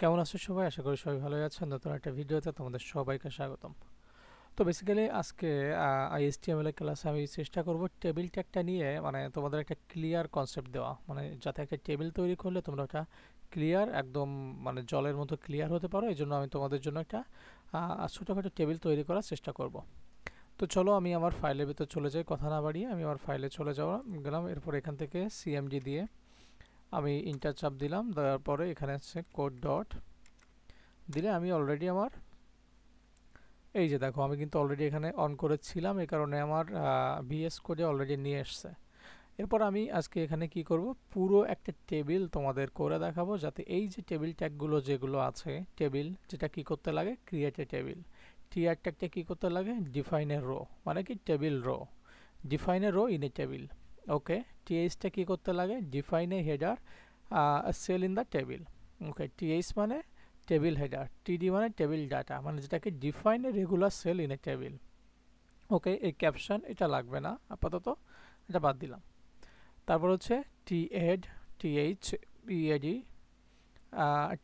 কেমন আছো সবাই? আশা করি সবাই ভালোই আছেন। নতুন একটা ভিডিওতে তোমাদের সবাইকে স্বাগতম। তো বেসিক্যালি আজকে HTML এর ক্লাসে আমি চেষ্টা করব টেবিল ট্যাগটা নিয়ে মানে তোমাদের একটা ক্লিয়ার কনসেপ্ট দেওয়া, মানে যাতে একটা টেবিল তৈরি করলে তোমরা ওটা ক্লিয়ার একদম মানে জলের মতো ক্লিয়ার হতে পারো। এই জন্য আমি তোমাদের জন্য একটা ছোটোখাটো টেবিল তৈরি করার চেষ্টা করব। তো চলো আমি আমার ফাইলের ভিতর চলে যাই, কথা না বাড়িয়ে আমি আমার ফাইলে চলে গেলাম। এরপর এখান থেকে সিএমডি দিয়ে আমি ইন্টার চাপ দিলাম, দেওয়ার পরে এখানে আছে কোড ডট দিলে আমি অলরেডি আমার এই যে দেখো আমি কিন্তু অলরেডি এখানে অন করেছিলাম, এই কারণে আমার ভিএস কোডে অলরেডি নিয়ে এসছে। এরপর আমি আজকে এখানে কি করব, পুরো একটা টেবিল তোমাদের করে দেখাবো, যাতে এই যে টেবিল ট্যাগগুলো যেগুলো আছে, টেবিল যেটা কি করতে লাগে, ক্রিয়েট এ টেবিল। টিআর ট্যাগটা কি করতে লাগে, ডিফাইন এ রো, মানে কি table row, define a row in a table. Okay, টিএইচটা কি করতে লাগে, define a header cell in the table. Okay, TH মানে টেবিল হেডার, টিডি মানে টেবিল ডাটা, মানে যেটাকে define a regular cell in a table. Okay, এই caption এটা লাগবে না আপাতত, এটা বাদ দিলাম। তারপর হচ্ছে T head, TH E A D,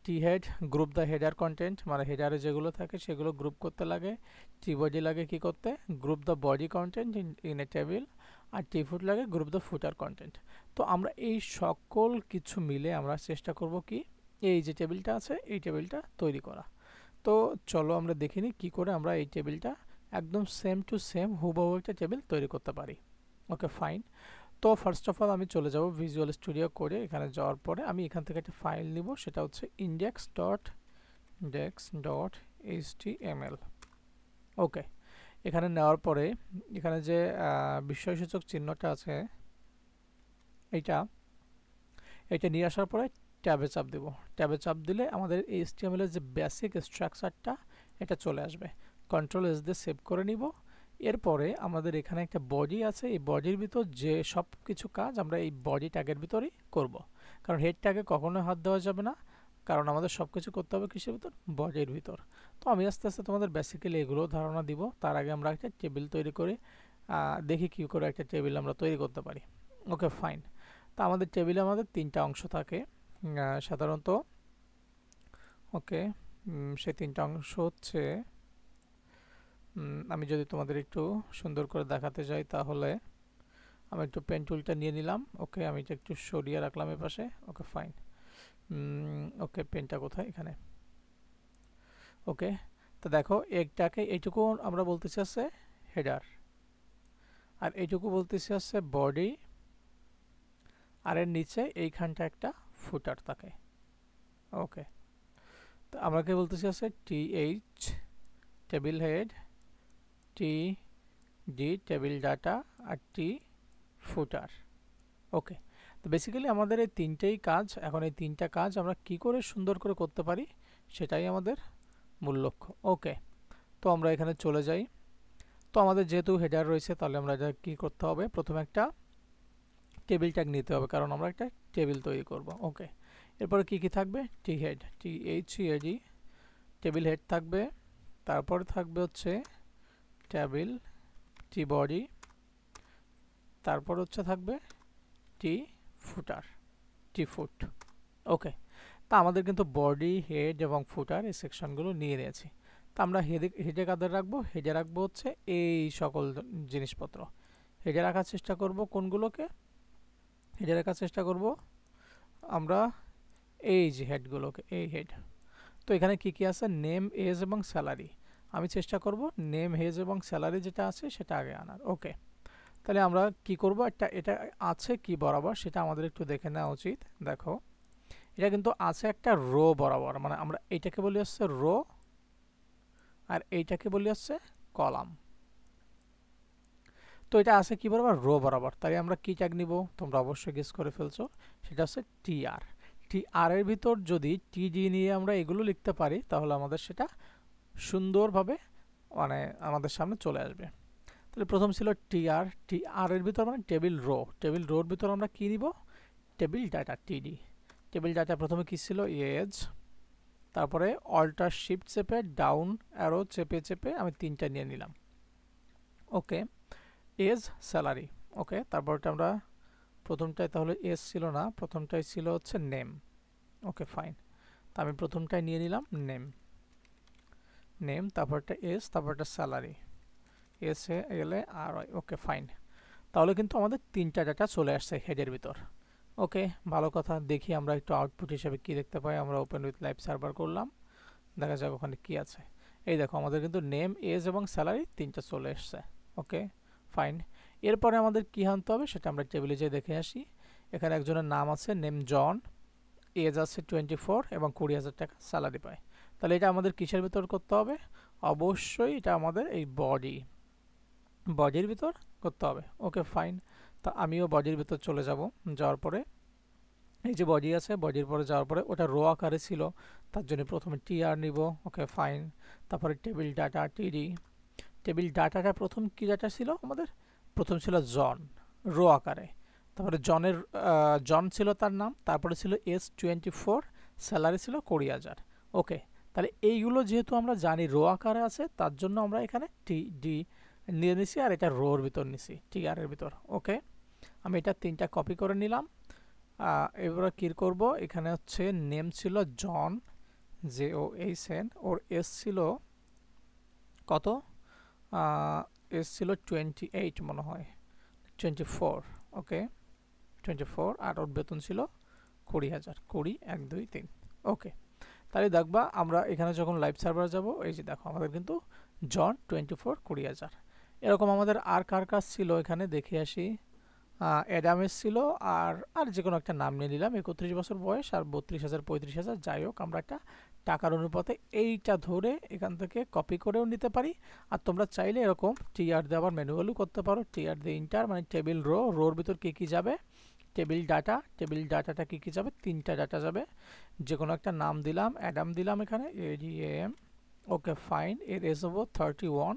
T head group the header content, মানে হেডারে যেগুলো থাকে সেগুলো গ্রুপ করতে লাগে। টি বডি লাগে কি করতে, group the body content in a table. আর টি ফুট লাগে গ্রুপ দ্য ফুটার কন্টেন্ট। তো আমরা এই সকল কিছু মিলে আমরা চেষ্টা করব কি, এই যে টেবিলটা আছে এই টেবিলটা তৈরি করা। তো চলো আমরা দেখিনি কি করে আমরা এই টেবিলটা একদম সেম টু সেম হুবহু একটা টেবিল তৈরি করতে পারি। Okay fine. তো ফার্স্ট অফ অল আমি চলে যাব ভিজুয়াল স্টুডিও করে, এখানে যাওয়ার পরে আমি এখান থেকে একটা ফাইল নিব, সেটা হচ্ছে index.html। ওকে, এখানে নেওয়ার পরে এখানে যে বিস্ময়সূচক চিহ্নটা আছে এইটা, এটা নিয়ে আসার পরে ট্যাবে চাপ দেব। ট্যাবে চাপ দিলে আমাদের HTML এর যে বেসিক স্ট্রাকচারটা এটা চলে আসবে। কন্ট্রোল এস দিয়ে সেভ করে নিব। এরপরে আমাদের এখানে একটা বডি আছে, এই বডির ভিতর যে সব কিছু কাজ আমরা এই বডি ট্যাগের ভিতরেই করব, কারণ হেড ট্যাগে কখনোই হাত দেওয়া যাবে না, কারণ আমাদের সব কিছু করতে হবে কিসের ভিতর, বডির ভিতর। তো আমি আস্তে আস্তে তোমাদের বেসিক্যালি এগুলো ধারণা দিব। তার আগে আমরা একটা টেবিল তৈরি করে দেখি কী করে একটা টেবিল আমরা তৈরি করতে পারি। Okay fine. তা আমাদের টেবিলে আমাদের তিনটা অংশ থাকে সাধারণত। ওকে, সেই তিনটা অংশ হচ্ছে, আমি যদি তোমাদের একটু সুন্দর করে দেখাতে যাই তাহলে আমি একটু পেন টুলটা নিয়ে নিলাম। ওকে, আমি এটা একটু সরিয়ে রাখলাম এপাশে। Okay fine. ওকে, পেনটা কোথায়, এখানে। ওকে, তো দেখো একটাকে এইটুকু আমরা বলতেছি আছে হেডার, আর এইটুকু বলতেছি আছে বডি, আর এর নিচে এইখানটা একটা ফুটার থাকে। ওকে, তো আমরা কি বলতেছি আছে TH table head, T D table data, আর টি ফুটার। ওকে, তো বেসিক্যালি আমাদের এই তিনটেই কাজ। এখন এই তিনটা কাজ আমরা কি করে সুন্দর করে করতে পারি সেটাই আমাদের মূল লক্ষ্য। ওকে, তো আমরা এখানে চলে যাই। তো আমাদের যেহেতু হেডার রয়েছে তাহলে আমরা এটা কী করতে হবে, প্রথমে একটা টেবিল ট্যাগ নিতে হবে, কারণ আমরা একটা টেবিল তৈরি করব। ওকে, এরপরে কি কি থাকবে, টি হেড, THEAD টেবিল হেড থাকবে। তারপরে থাকবে হচ্ছে টেবিল, টি বডি, তারপর হচ্ছে থাকবে টি ফুটার, টি ফুট। ওকে, তা আমাদের কিন্তু বডি, হেড এবং ফুটার এই সেকশনগুলো নিয়ে নিয়েছি। তা আমরা হেডে কাদের রাখবো, হেডে রাখবো হচ্ছে এই সকল জিনিসপত্র। হেডে রাখার চেষ্টা করব কোনগুলোকে, হেডে রাখার চেষ্টা করব আমরা এই যে হেডগুলোকে, এই হেড। তো এখানে কি কি আছে, নেম, এজ এবং স্যালারি। আমি চেষ্টা করব নেম, এজ এবং স্যালারি যেটা আছে সেটা আগে আনার। ওকে, তাহলে আমরা কি করব, এটা আছে কি বরাবর সেটা আমাদের একটু দেখে নেওয়া উচিত। দেখো এটা কিন্তু আছে একটা রো বরাবর, মানে আমরা এইটাকে বলি হচ্ছে রো, আর এইটাকে বলি হচ্ছে কলাম। তো এটা আছে কি বরাবর, রো বরাবর। তাই আমরা কি ট্যাগ নিব, তোমরা অবশ্যই গেস করে ফেলছো, সেটা হচ্ছে টিআর। টিআর এর ভিতর যদি টিডি নিয়ে আমরা এগুলো লিখতে পারি তাহলে আমাদের সেটা সুন্দরভাবে মানে আমাদের সামনে চলে আসবে। তাহলে প্রথম ছিল টিআর, টিআর এর ভিতর মানে টেবিল রো, টেবিল রোর ভিতর আমরা কি নিব, টেবিল ডাটা, টিডি। টেবিল ডাটা প্রথমে কি ছিল, এজ, তারপরে অল্টার শিফট চেপে ডাউন অ্যারো চেপে চেপে আমি তিনটা নিয়ে নিলাম। ওকে, এজ, স্যালারি। ওকে, তারপরটা আমরা প্রথমটায় তাহলে এজ ছিল না, প্রথমটাই ছিল হচ্ছে নেম। Okay fine. তা আমি প্রথমটাই নিয়ে নিলাম নেম, নেম, তারপরটা এস, তারপরটা salary, S A L A R Y. Okay fine, তাহলে কিন্তু আমাদের তিনটা ডাটা চলে আসছে হেডের ভিতর। ওকে, ভালো কথা। দেখি আমরা একটু আউটপুট হিসেবে কি দেখতে পাই। আমরা ওপেন উইথ লাইভ সার্ভার করলাম, দেখা যাক ওখানে কি আছে। এই দেখো আমাদের কিন্তু নেম, এজ এবং স্যালারি তিনটা চলে এসছে। ওকে ফাইন, এরপরে আমাদের কি আনতে হবে সেটা আমরা টেবিলে যেয়ে দেখে আসি। এখানে একজনের নাম আছে নেম জন, এজ আছে 24 এবং 20,000 টাকা স্যালারি পায়। তাহলে এটা আমাদের কিসের ভিতর করতে হবে? অবশ্যই এটা আমাদের এই বডির ভিতর করতে হবে। ওকে ফাইন, তা আমিও বডির ভিতর চলে যাব। যাওয়ার পরে এই যে বডি আছে, বডির পরে যাওয়ার পরে ওটা রো আকারে ছিল, তার জন্য প্রথমে টিআর নিব। ওকে ফাইন, তারপরে টেবিল ডাটা টিডি। টেবিল ডাটাটা প্রথম কি ডাটা ছিল আমাদের? প্রথম ছিল জন, রো আকারে। তারপরে জন ছিল তার নাম, তারপরে ছিল S24, স্যালারি ছিল 20,000। ওকে, তাহলে এইগুলো যেহেতু আমরা জানি রো আকারে আছে, তার জন্য আমরা এখানে টি নিয়ে নিছি, আর এটা রোর ভিতর নিছি, টিআর এর ভিতর। ওকে, আমি এটা তিনটা কপি করে নিলাম। এবার কী করব, এখানে হচ্ছে নেম ছিল জন, JOHN, ওর এস ছিল কত? এস ছিল 28 মনে হয়, 24। ওকে 24, আর ওর বেতন ছিল 20,000, 20, 1, 2, 3। ওকে, তাহলে দেখবা আমরা এখানে যখন লাইভ সার্ভার যাব, এই যে দেখো আমাদের কিন্তু জন 24, 20,000। এরকম আমাদের আর কার কাজ ছিল এখানে দেখে আসি। অ্যাডামেস ছিল, আর যে কোনো একটা নাম নিয়ে নিলাম। 31 বছর বয়স, আর 32,000, 35,000, যাই হোক আমরা একটা টাকার অনুপাতে এইটা ধরে এখান থেকে কপি করেও নিতে পারি। আর তোমরা চাইলে এরকম টিআর দিয়ে আবার ম্যানুয়ালও করতে পারো। টিআর দিয়ে ইন্টার মানে টেবিল রোর ভিতর কী কী যাবে, টেবিল ডাটাটা কী কী যাবে, তিনটা ডাটা যাবে। যে কোনো একটা নাম দিলাম, অ্যাডাম দিলাম এখানে, ADAM। ওকে ফাইন, এর এজ হবো 31,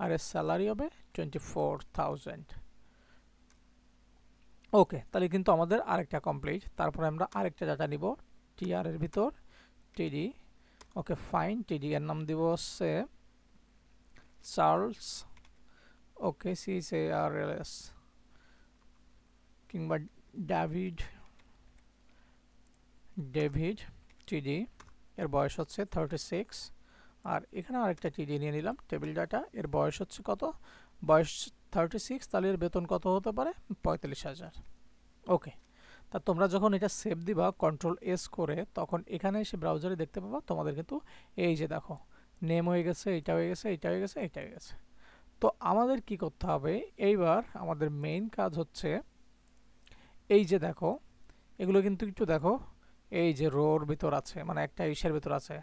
আর এর স্যালারি হবে 24,000। ওকে, তাহলে কিন্তু আমাদের আরেকটা কমপ্লিট। তারপরে আমরা আরেকটা ডাটা নিব টিআর এর ভিতর, টিডি। ওকে ফাইন, টিডি এর নাম দিব হচ্ছে চার্লস। ওকে, CHARLS, কিংবা ডেভিড টিডি। এর বয়স হচ্ছে 36। আর এখানে আরেকটা টিডি নিয়ে নিলাম টেবিল ডাটা, এর বয়স হচ্ছে কত? বয়স 36, তাহলে এর বেতন কত হতে পারে? 45,000। ওকে, তা তোমরা যখন এটা সেভ দিবা Ctrl+S করে, তখন এখানে এসে ব্রাউজারে দেখতে পাবা তোমাদের কিন্তু এই যে দেখো নেম হয়ে গেছে, এটা হয়ে গেছে, এটা হয়ে গেছে, এটা হয়ে গেছে। তো আমাদের কি করতে হবে এইবার? আমাদের মেইন কাজ হচ্ছে এই যে দেখো এগুলো কিন্তু একটু দেখো, এই যে রোর ভিতর আছে, মানে একটা ইসের ভিতর আছে,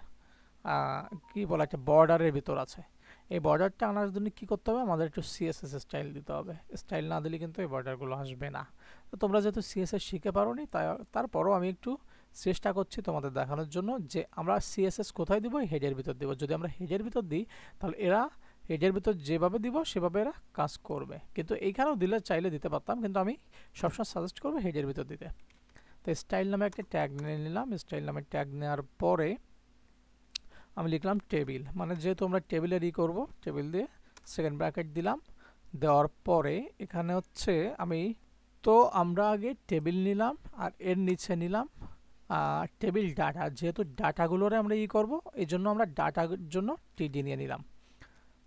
কি বলে, একটা বর্ডারের ভিতর আছে। এই বর্ডারটা আনার জন্য কি করতে হবে? আমাদের একটু CSS স্টাইল দিতে হবে। স্টাইল না দিলে কিন্তু এই বর্ডারগুলো আসবে না। তো তোমরা যেহেতু CSS শিখে পারো নি, তারপরও আমি একটু চেষ্টা করছি তোমাদের দেখানোর জন্য যে আমরা CSS কোথায় দিব, হেডের ভিতর দিব। যদি আমরা হেডের ভিতর দিই, তাহলে এরা হেডের ভিতর যেভাবে দিব সেভাবে এরা কাজ করবে। কিন্তু এইখানেও দিলে চাইলে দিতে পারতাম, কিন্তু আমি সবসময় সাজেস্ট করবো হেডের ভিতর দিতে। তো স্টাইল নামে একটা ট্যাগ নিয়ে নিলাম। স্টাইল নামে ট্যাগ নেওয়ার পরে আমি লিখলাম টেবিল, মানে যেহেতু আমরা টেবিলের করবো, টেবিল দিয়ে সেকেন্ড ব্র্যাকেট দিলাম। দেওয়ার পরে এখানে হচ্ছে আমরা আগে টেবিল নিলাম, আর এর নিচে নিলাম টেবিল ডাটা। যেহেতু ডাটাগুলোরে আমরা করব, এই জন্য আমরা ডাটার জন্য টিডি নিয়ে নিলাম।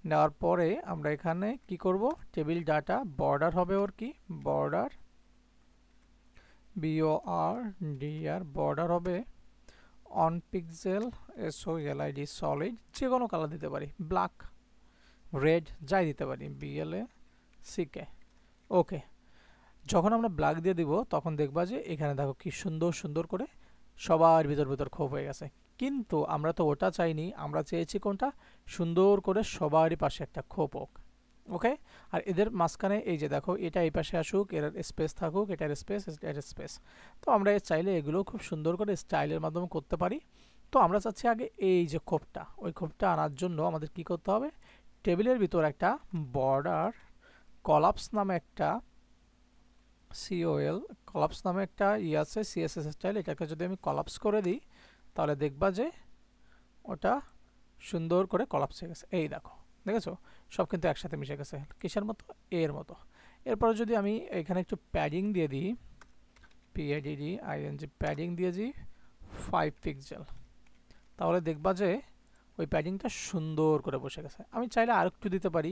নেওয়ার পরে আমরা এখানে কি করব, টেবিল ডাটা বর্ডার হবে ওর কি, বর্ডার BORDR, বর্ডার হবে অন পিক্সেল SOLID, সলিড, যে কোনো কালার দিতে পারি, ব্ল্যাক, রেড, যাই দিতে পারি, BLACK। ওকে, যখন আমরা ব্ল্যাক দিয়ে দিব তখন দেখবা যে এখানে দেখো কি সুন্দর সুন্দর করে সবার ভিতর খোপ হয়ে গেছে। কিন্তু আমরা তো ওটা চাইনি, আমরা চেয়েছি কোনটা? সুন্দর করে সবারই পাশে একটা খোপ হোক। ওকে, আর এদের মাঝখানে এই যে দেখো এটা এই পাশে আসুক, এর স্পেস থাকুক, এটার স্পেস, এটার স্পেস। তো আমরা চাইলে এগুলো খুব সুন্দর করে স্টাইলের মাধ্যমে করতে পারি। তো আমরা চাচ্ছি আগে এই যে খোপটা, ওই খোপটা আনার জন্য আমাদের কি করতে হবে? টেবিলের ভিতর একটা বর্ডার কলাপস নামে একটা কলাপস নামে একটা আছে, CSS স্টাইল। এটাকে যদি আমি কলাপস করে দিই, তাহলে দেখবা যে ওটা সুন্দর করে কলাপস হয়ে গেছে। এই দেখো, দেখেছো সব কিন্তু একসাথে মিশে গেছে, কিসের মতো? এর মতো। এরপরে যদি আমি এখানে একটু প্যাডিং দিয়ে দিই, PADDING, প্যাডিং দিয়ে দিই 5 পিক্সেল। তাহলে দেখবা যে ওই প্যাডিংটা সুন্দর করে বসে গেছে। আমি চাইলে আর একটু দিতে পারি।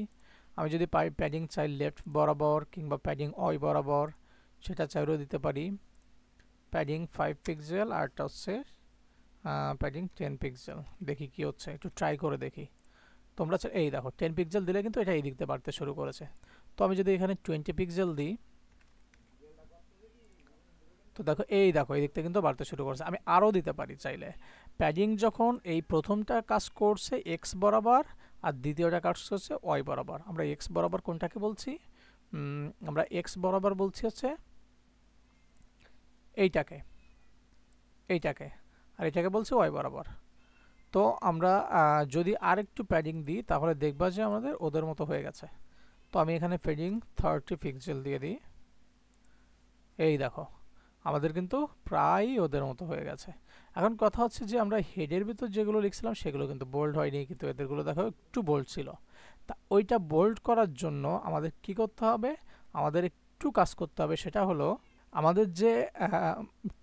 আমি যদি প্যাডিং চাই লেফট বরাবর কিংবা প্যাডিং ওই বরাবর, সেটা চাইলেও দিতে পারি। প্যাডিং 5 পিক্সেল আরটা হচ্ছে প্যাডিং 10 পিক্সেল। দেখি কি হচ্ছে, একটু ট্রাই করে দেখি। তোমরা এই দেখো 10 পিক্সেল দিলে কিন্তু এটা এই দিকতে বাড়তে শুরু করেছে। তো আমি যদি এখানে 20 পিক্সেল দিই, তো দেখো এই দিকটা কিন্তু বাড়তে শুরু করেছে। আমি আরও দিতে পারি চাইলে। প্যাডিং যখন এই প্রথমটা কাজ করছে এক্স বরাবর আর দ্বিতীয়টা কাজ করছে ওয়াই বরাবর। আমরা এক্স বরাবর কোনটাকে বলছি? আমরা এক্স বরাবর বলছি হচ্ছে এইটাকে, আর এটাকে বলছি ওয়াই বরাবর। তো আমরা যদি আর একটু প্যাডিং দিই তাহলে দেখবা যে আমাদের ওদের মতো হয়ে গেছে। তো আমি এখানে প্যাডিং 30 পিক্সেল দিয়ে দিই। এই দেখো আমাদের কিন্তু প্রায় ওদের মতো হয়ে গেছে। এখন কথা হচ্ছে যে আমরা হেডের ভিতর যেগুলো লিখছিলাম সেগুলো কিন্তু বোল্ড হয়নি, কিন্তু এদেরগুলো দেখো একটু বোল্ড ছিল। তা ওইটা বোল্ড করার জন্য আমাদের কি করতে হবে? আমাদের একটু কাজ করতে হবে। সেটা হলো আমাদের যে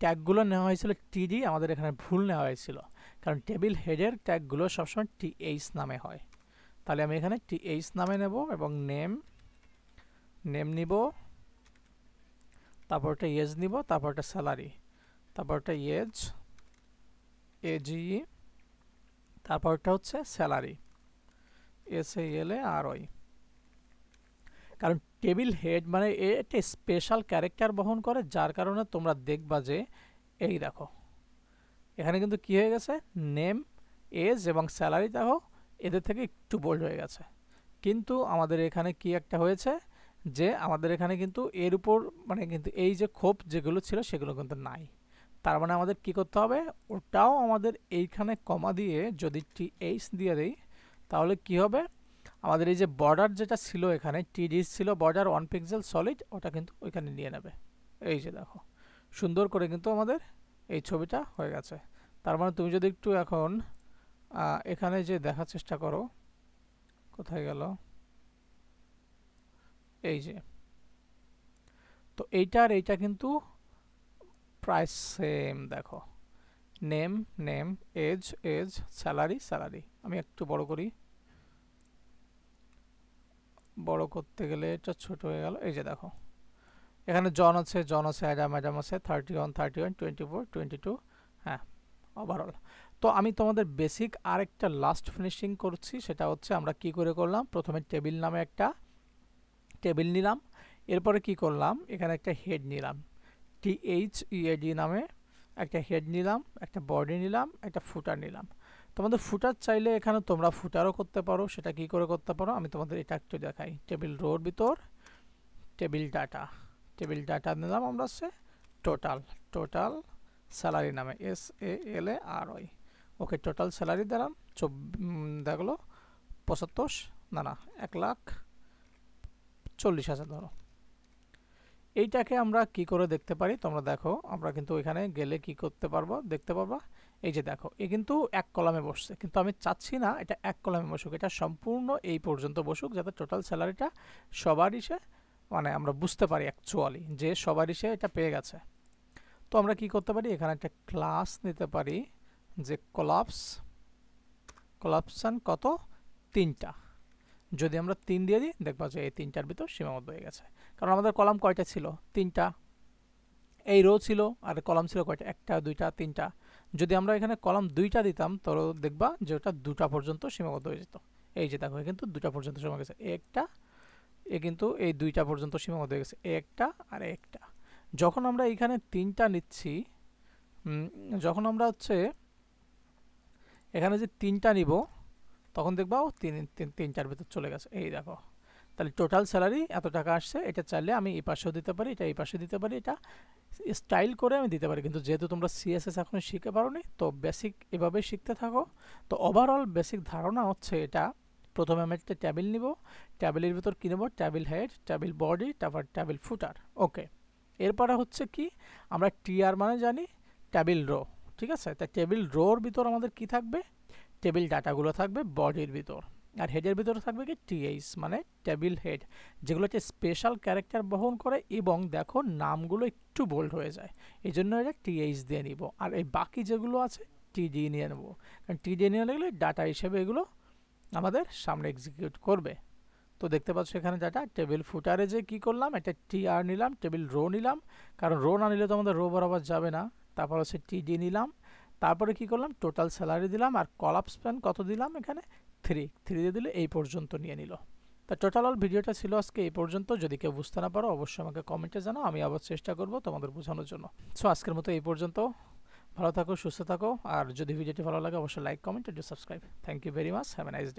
ট্যাগগুলো নেওয়া হয়েছিল টিডি, আমাদের এখানে ভুল নেওয়া হয়েছিল, কারণ টেবিল হেডের ট্যাগগুলো সবসময় টিএইচ নামে হয়। তাহলে আমি এখানে টিএইচ নামে নেব এবং নেম নিব, তারপরটা এজ নিব, তারপরটা স্যালারি, তারপরটা এজি, তারপরটা হচ্ছে স্যালারি, SALARY। কারণ টেবিল হেড মানে এটা স্পেশাল ক্যারেক্টার বহন করে, যার কারণে তোমরা দেখবা যে এই দেখো এখানে কিন্তু কি হয়ে গেছে, নেম, এজ এবং স্যালারি দেখো এদের থেকে একটু বোল্ড হয়ে গেছে। কিন্তু আমাদের এখানে কি একটা হয়েছে যে আমাদের এখানে কিন্তু এর উপর মানে কিন্তু এই যে খোপ যেগুলো ছিল সেগুলো কিন্তু নাই। তার মানে আমাদের কি করতে হবে, ওটাও আমাদের এইখানে কমা দিয়ে যদি TH দিয়ে দেই তাহলে কি হবে, আমাদের এই যে বর্ডার যেটা ছিল এখানে টিডি ছিল বর্ডার 1 পিক্সেল সলিড, ওটা কিন্তু ওইখানে নিয়ে নেবে। এই যে দেখো সুন্দর করে কিন্তু আমাদের এই ছবিটা হয়ে গেছে। তার মানে তুমি যদি একটু এখন এখানে যে দেখার চেষ্টা করো, কোথায় গেল, এই যে, তো এইটা আর এইটা কিন্তু প্রায় সেম। দেখো নেম এজ স্যালারি। আমি একটু বড় করি, বড় করতে গেলে এটা ছোট হয়ে গেল। এই যে দেখো এখানে জন আছে অ্যাডাম আছে 31 24 22, হ্যাঁ ওভারঅল। তো আমি তোমাদের বেসিক আরেকটা লাস্ট ফিনিশিং করছি, সেটা হচ্ছে আমরা কি করে করলাম। প্রথমে টেবিল নামে একটা টেবিল নিলাম, এরপরে কি করলাম, এখানে একটা হেড নিলাম, THEAD নামে একটা হেড নিলাম, একটা বডি নিলাম, একটা ফুটার নিলাম। তোমাদের ফুটার চাইলে এখানে তোমরা ফুটারও করতে পারো। সেটা কি করে করতে পারো আমি তোমাদের এটা একটু দেখাই। টেবিল রোর ভিতর টেবিল ডাটা নিলাম আমরা হচ্ছে টোটাল স্যালারি নামে SALARY। ওকে টোটাল স্যালারি দিলাম, দেখলো 75, না 1,40,000 ধরো। এইটাকে আমরা কি করে দেখতে পারি তোমরা দেখো, আমরা কিন্তু ওইখানে গেলে কি করতে পারবো, দেখতে পারবা। এই যে দেখো এ কিন্তু এক কলামে বসছে, কিন্তু আমি চাচ্ছি না এটা এক কলামে বসুক, এটা সম্পূর্ণ এই পর্যন্ত বসুক, যাতে টোটাল স্যালারিটা সবারই সে মানে আমরা বুঝতে পারি অ্যাকচুয়ালি যে সবারই সে এটা পেয়ে গেছে। তো আমরা কি করতে পারি, এখানে একটা ক্লাস নিতে পারি যে কলাপশন কত, 3টা। যদি আমরা 3 দিয়ে দিই দেখবা যে এই 3টার ভিতর সীমাবদ্ধ হয়ে গেছে, কারণ আমাদের কলাম কয়টা ছিল, 3টা। এই রো ছিল আর কলাম ছিল কয়টা, 1টা 2টা 3টা। যদি আমরা এখানে কলাম 2টা দিতাম তাহলে দেখবা যে ওটা 2টা পর্যন্ত সীমাবদ্ধ হয়ে যেত। এই যে দেখো কিন্তু 2টা পর্যন্ত সীমাবদ্ধ গেছে, কিন্তু এই 2টা পর্যন্ত সীমাবদ্ধ হয়ে গেছে, একটা আর একটা। যখন আমরা এখানে 3টা নিচ্ছি, যখন আমরা হচ্ছে এখানে যে 3টা নিব তখন দেখবা 3টার ভিতর চলে গেছে। এই দেখো তাহলে টোটাল স্যালারি এত টাকা আসছে। এটা চাইলে আমি এই পাশেও দিতে পারি, এটা এই পাশে দিতে পারি, এটা স্টাইল করে আমি দিতে পারি। কিন্তু যেহেতু তোমরা CSS এখনো শিখে পারোনি, তো বেসিক এভাবে শিখতে থাকো। তো ওভারঅল বেসিক ধারণা হচ্ছে এটা, প্রথমে আমি একটা টেবিল নিব, টেবিলের ভিতর কি নেব, টেবিল হেড, টেবিল বডি, তারপর টেবিল ফুটার। ওকে, এরপরে হচ্ছে কি, আমরা TR মানে জানি টেবিল রো, ঠিক আছে। তা টেবিল রোর ভিতর আমাদের কি থাকবে, টেবিল ডাটাগুলো থাকবে বডির ভিতর, আর হেডের ভিতরে থাকবে কি TH মানে টেবিল হেড, যেগুলো হচ্ছে স্পেশাল ক্যারেক্টার বহন করে এবং দেখো নামগুলো একটু বোল্ড হয়ে যায়, এই জন্য এটা TH দিয়ে নিব। আর এই বাকি যেগুলো আছে টিডি নিয়ে নেব, কারণ টিডি নিয়ে নিলে ডাটা হিসেবে এগুলো আমাদের সামনে এক্সিকিউট করবে। তো দেখতে পাচ্ছ এখানে ডাটা টেবিল ফুটারে যে কী করলাম, একটা টিআর নিলাম, টেবিল রো নিলাম, কারণ রো না নিলে তো আমাদের রো বরাবর যাবে না। তারপর হচ্ছে টিডি নিলাম, তারপরে কি করলাম টোটাল স্যালারি দিলাম, আর কলাপ স্প্যান কত দিলাম এখানে 3 দিয়ে দিলে এই পর্যন্ত নিয়ে নিল। তা টোটাল অল ভিডিওটা ছিল আজকে এই পর্যন্ত। যদি কেউ বুঝতে না পারো অবশ্যই আমাকে কমেন্টে জানাও, আমি আবার চেষ্টা করব তোমাদের বোঝানোর জন্য। সো আজকের মতো এই পর্যন্ত, ভালো থাকো, সুস্থ থাকো, আর যদি ভিডিওটি ভালো লাগে অবশ্যই like, comment, and subscribe. Thank you very much, have a nice day.